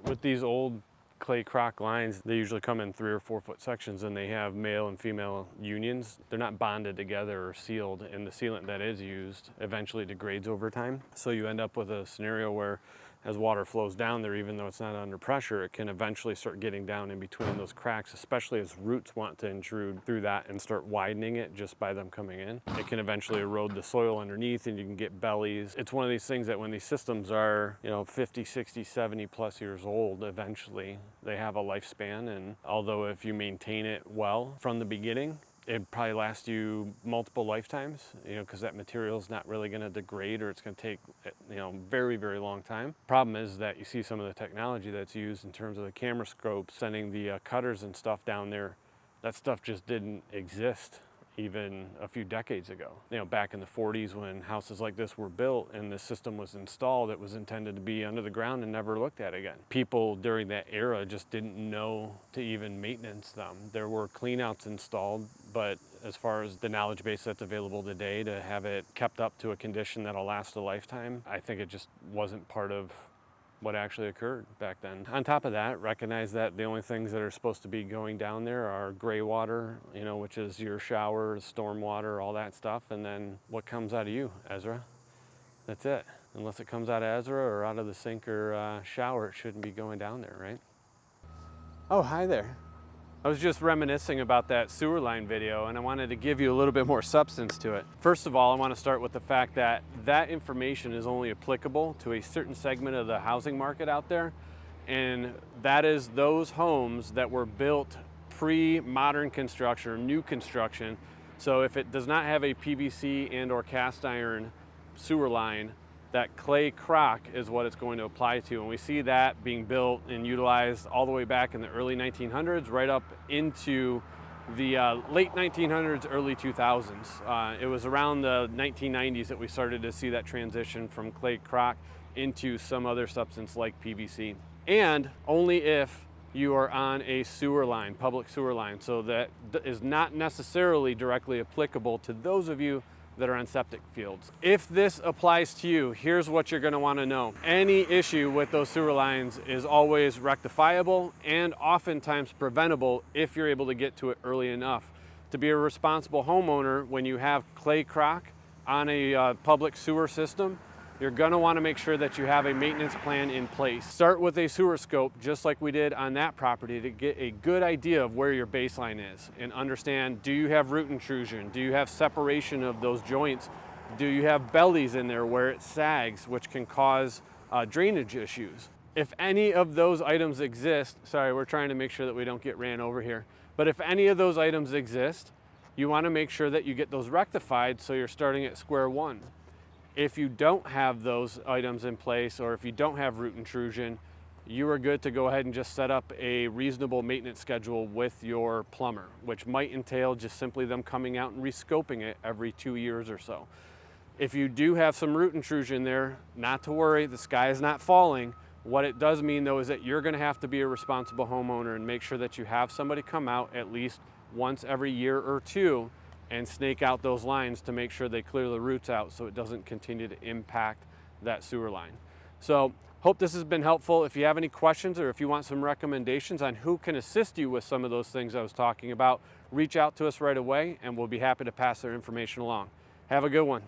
With these old clay crock lines, they usually come in 3 or 4 foot sections, and they have male and female unions. They're not bonded together or sealed, and the sealant that is used eventually degrades over time. So you end up with a scenario where as water flows down there, even though it's not under pressure, it can eventually start getting down in between those cracks, especially as roots want to intrude through that and start widening it just by them coming in. It can eventually erode the soil underneath, and you can get bellies. It's one of these things that when these systems are, 50, 60, 70 plus years old, eventually they have a lifespan. And although if you maintain it well from the beginning, it'd probably last you multiple lifetimes, because that material is not really going to degrade, or it's going to take, very, very long time. Problem is that you see some of the technology that's used in terms of the camera scopes, sending the cutters and stuff down there. That stuff just didn't exist even a few decades ago. Back in the 40s when houses like this were built and the system was installed, it was intended to be under the ground and never looked at again. People during that era just didn't know to even maintenance them. There were cleanouts installed, but as far as the knowledge base that's available today to have it kept up to a condition that'll last a lifetime, I think it just wasn't part of what actually occurred back then. On top of that, recognize that the only things that are supposed to be going down there are gray water, which is your shower, storm water, all that stuff, and then what comes out of you, Ezra. That's it. Unless it comes out of Ezra or out of the sink or shower, it shouldn't be going down there, right? Oh, hi there. I was just reminiscing about that sewer line video, and I wanted to give you a little bit more substance to it. First of all, I want to start with the fact that that information is only applicable to a certain segment of the housing market out there, and that is those homes that were built pre-modern construction or new construction. So if it does not have a PVC and or cast iron sewer line, that clay crock is what it's going to apply to. And we see that being built and utilized all the way back in the early 1900s, right up into the late 1900s, early 2000s. It was around the 1990s that we started to see that transition from clay crock into some other substance like PVC. And only if you are on a sewer line, public sewer line. So that is not necessarily directly applicable to those of you that are on septic fields. If this applies to you, here's what you're going to want to know. Any issue with those sewer lines is always rectifiable and oftentimes preventable if you're able to get to it early enough. To be a responsible homeowner, when you have clay crock on a public sewer system, you're going to want to make sure that you have a maintenance plan in place. Start with a sewer scope, just like we did on that property, to get a good idea of where your baseline is and understand, do you have root intrusion? Do you have separation of those joints? Do you have bellies in there where it sags, which can cause drainage issues? If any of those items exist, sorry, we're trying to make sure that we don't get ran over here, but if any of those items exist, you want to make sure that you get those rectified so you're starting at square one. If you don't have those items in place, or if you don't have root intrusion, you are good to go ahead and just set up a reasonable maintenance schedule with your plumber, which might entail just simply them coming out and rescoping it every 2 years or so. If you do have some root intrusion there, not to worry, the sky is not falling. What it does mean though is that you're going to have to be a responsible homeowner and make sure that you have somebody come out at least once every year or two and snake out those lines to make sure they clear the roots out so it doesn't continue to impact that sewer line. So hope this has been helpful. If you have any questions or if you want some recommendations on who can assist you with some of those things I was talking about, reach out to us right away and we'll be happy to pass their information along. Have a good one.